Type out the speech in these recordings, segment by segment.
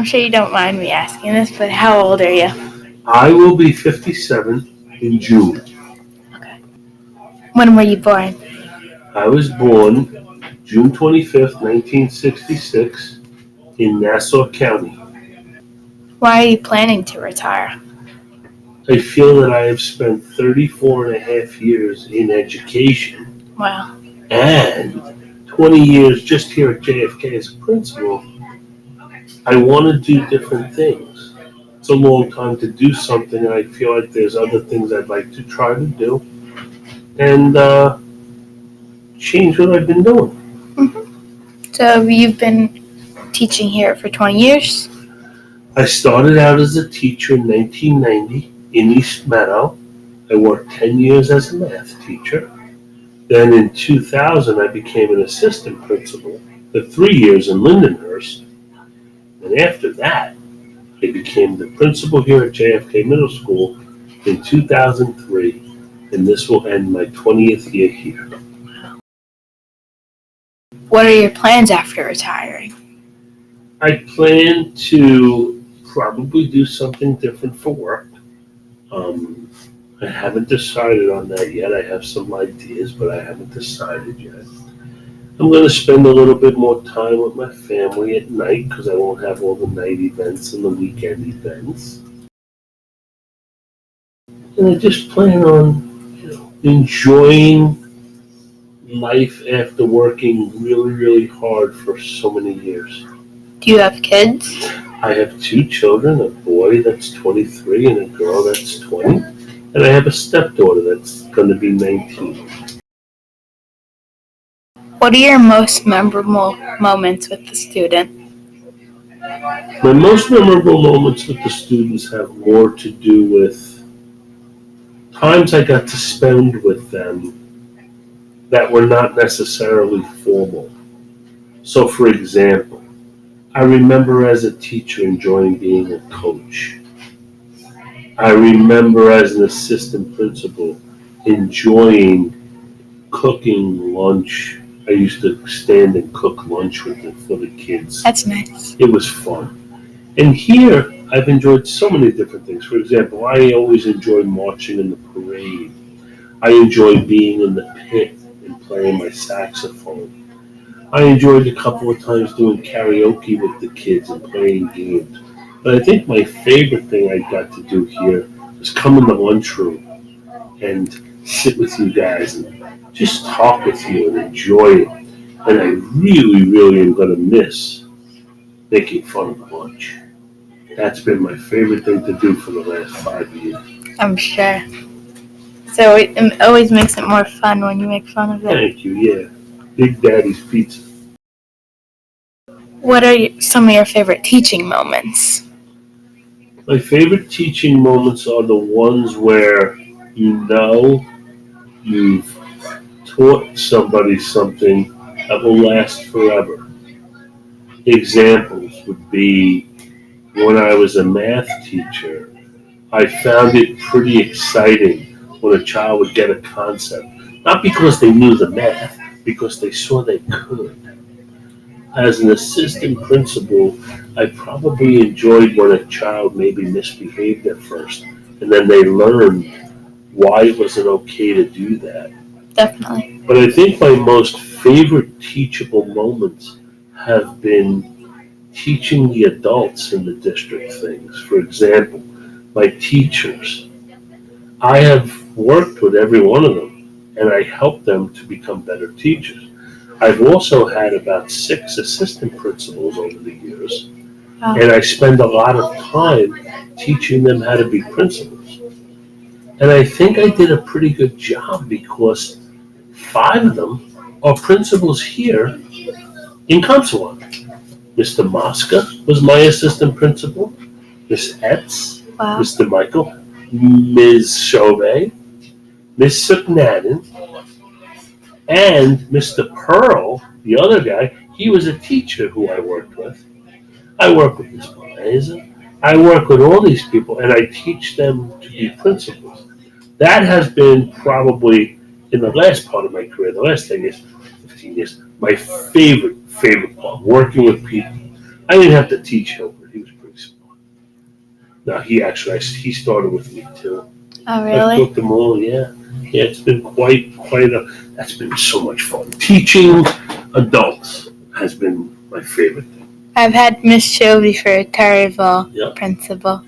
sure you don't mind me asking this, but how old are you? I will be 57 in June. Okay. When were you born? I was born June 25th, 1966 in Nassau County. Why are you planning to retire? I feel that I have spent 34 and a half years in education Wow. and 20 years just here at JFK as a principal. I want to do different things. It's a long time to do something, and I feel like there's other things I'd like to try to do and change what I've been doing. Mm-hmm. So you've been teaching here for 20 years? I started out as a teacher in 1990 in East Meadow. I worked 10 years as a math teacher. Then in 2000, I became an assistant principal for 3 years in Lindenhurst. And after that, I became the principal here at JFK Middle School in 2003, and this will end my 20th year here. What are your plans after retiring? I plan to probably do something different for work. I haven't decided on that yet. I have some ideas, but I haven't decided yet. I'm going to spend a little bit more time with my family at night because I won't have all the night events and the weekend events. And I just plan on, enjoying life after working really, really hard for so many years. Do you have kids? I have 2 children, a boy that's 23 and a girl that's 20. And I have a stepdaughter that's going to be 19. What are your most memorable moments with the student? My most memorable moments with the students have more to do with times I got to spend with them that were not necessarily formal. So, for example, I remember as a teacher enjoying being a coach. I remember as an assistant principal enjoying cooking lunch. I used to stand and cook lunch with them for the kids. That's nice. It was fun. And here, I've enjoyed so many different things. For example, I always enjoyed marching in the parade. I enjoyed being in the pit and playing my saxophone. I enjoyed a couple of times doing karaoke with the kids and playing games. But I think my favorite thing I got to do here was come in the lunchroom and sit with you guys and just talk with you and enjoy it. And I really, really am going to miss making fun of lunch. That's been my favorite thing to do for the last 5 years. I'm sure. So it always makes it more fun when you make fun of it. Thank you, yeah. Big Daddy's Pizza. What are some of your favorite teaching moments? My favorite teaching moments are the ones where you've taught somebody something that will last forever. Examples would be when I was a math teacher, I found it pretty exciting when a child would get a concept. Not because they knew the math, because they saw they could. As an assistant principal, I probably enjoyed when a child maybe misbehaved at first, and then they learned why it wasn't okay to do that. Definitely. But I think my most favorite teachable moments have been teaching the adults in the district things. For example, my teachers. I have worked with every one of them, and I helped them to become better teachers. I've also had about 6 assistant principals over the years, and I spend a lot of time teaching them how to be principals. And I think I did a pretty good job because 5 of them are principals here in Comstock. Mr. Mosca was my assistant principal, Miss Etz, Wow. Mr. Michael, Ms. Chauvet, Miss Suknaden, and Mr. Pearl, the other guy. He was a teacher who I worked with. I work with Ms. Blazer. I work with all these people, and I teach them to be principals. That has been probably, in the last part of my career, the last 10 years, 15 years, my favorite part, working with people. I didn't have to teach Hilbert. He was pretty Now he started with me too. Oh, I really? cooked them all. Yeah, yeah. It's been quite a. That's been so much fun. Teaching adults has been my favorite thing. I've had Miss Chovy for a terrible Yeah. principal.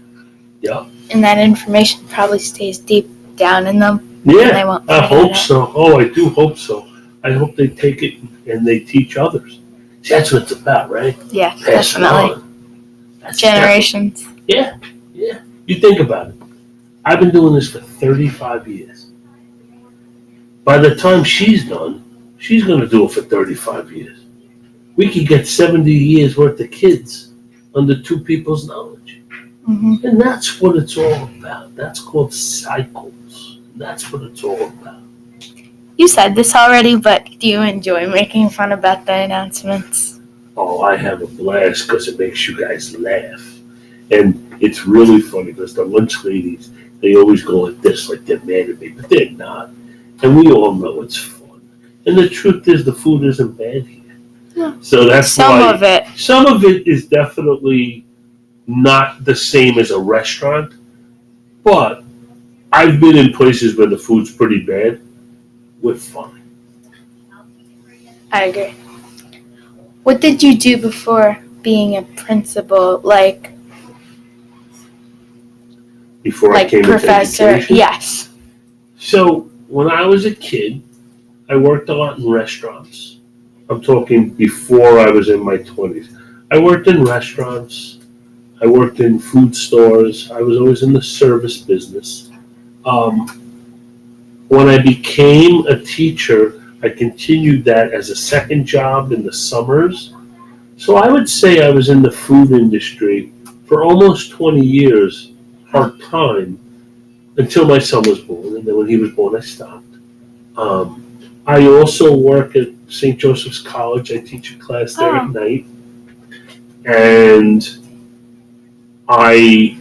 Yeah. And that information probably stays deep down in them. And they Yeah, won't I forget hope it. so. Oh, I do hope so. I hope they take it and they teach others. See, that's what it's about, right? Yeah, Pass it definitely. on. That's Generations. Yeah, yeah. You think about it. I've been doing this for 35 years. By the time she's done, she's going to do it for 35 years. We could get 70 years worth of kids under two people's knowledge. Hmm. And that's what it's all about. That's called cycles. That's what it's all about. You said this already, but do you enjoy making fun about the announcements? Oh, I have a blast because it makes you guys laugh. And it's really funny because the lunch ladies, they always go like this, like they're mad at me, but they're not. And we all know it's fun. And the truth is the food isn't bad here. Yeah. So that's Some why of it. some of it is definitely not the same as a restaurant. But I've been in places where the food's pretty bad. We're fine. I agree. What did you do before being a principal? Before I came professor? into education. Yes. So when I was a kid, I worked a lot in restaurants. I'm talking before I was in my 20s. I worked in restaurants. I worked in food stores. I was always in the service business. When I became a teacher, I continued that as a second job in the summers. So I would say I was in the food industry for almost 20 years, part-time, until my son was born. And then when he was born, I stopped. I also work at St. Joseph's College. I teach a class there at night. And I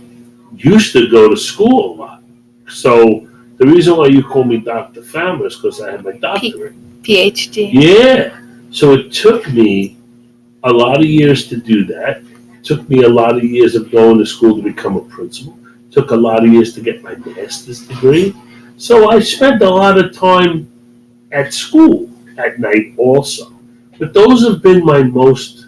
used to go to school a lot. So the reason why you call me Dr. Fama is because I had my doctorate. PhD. Yeah. So it took me a lot of years to do that. It took me a lot of years of going to school to become a principal. It took a lot of years to get my master's degree. So I spent a lot of time at school at night also. But those have been my most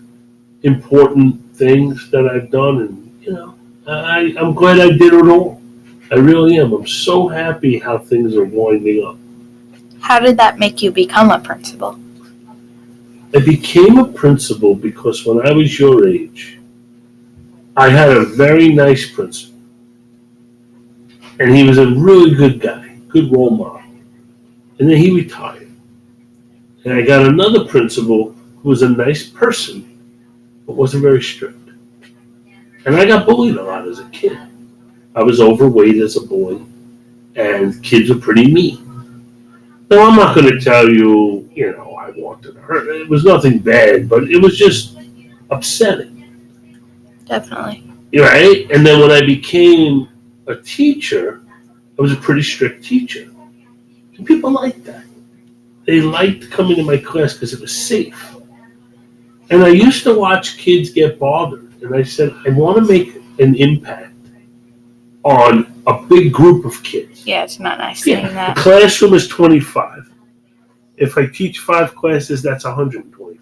important things that I've done, and I'm glad I did it all. I really am. I'm so happy how things are winding up. How did that make you become a principal? I became a principal because when I was your age, I had a very nice principal. And he was a really good guy, good role model. And then he retired. And I got another principal who was a nice person, but wasn't very strict. And I got bullied a lot as a kid. I was overweight as a boy, and kids were pretty mean. Now, I'm not going to tell you, I wanted to hurt. It was nothing bad, but it was just upsetting. Definitely. Right? And then when I became a teacher, I was a pretty strict teacher. And people liked that. They liked coming to my class because it was safe. And I used to watch kids get bothered. And I said, I want to make an impact on a big group of kids. Yeah, it's not nice saying that. The classroom is 25. If I teach 5 classes, that's 125.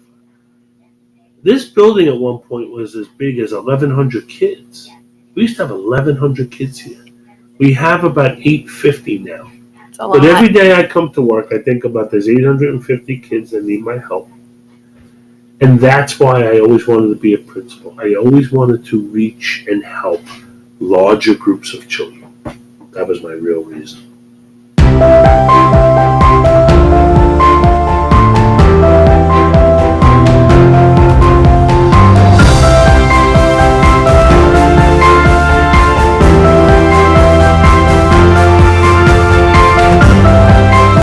This building at one point was as big as 1,100 kids. We used to have 1,100 kids here. We have about 850 now. It's a lot. But every day I come to work, I think about there's 850 kids that need my help. And that's why I always wanted to be a principal. I always wanted to reach and help larger groups of children. That was my real reason.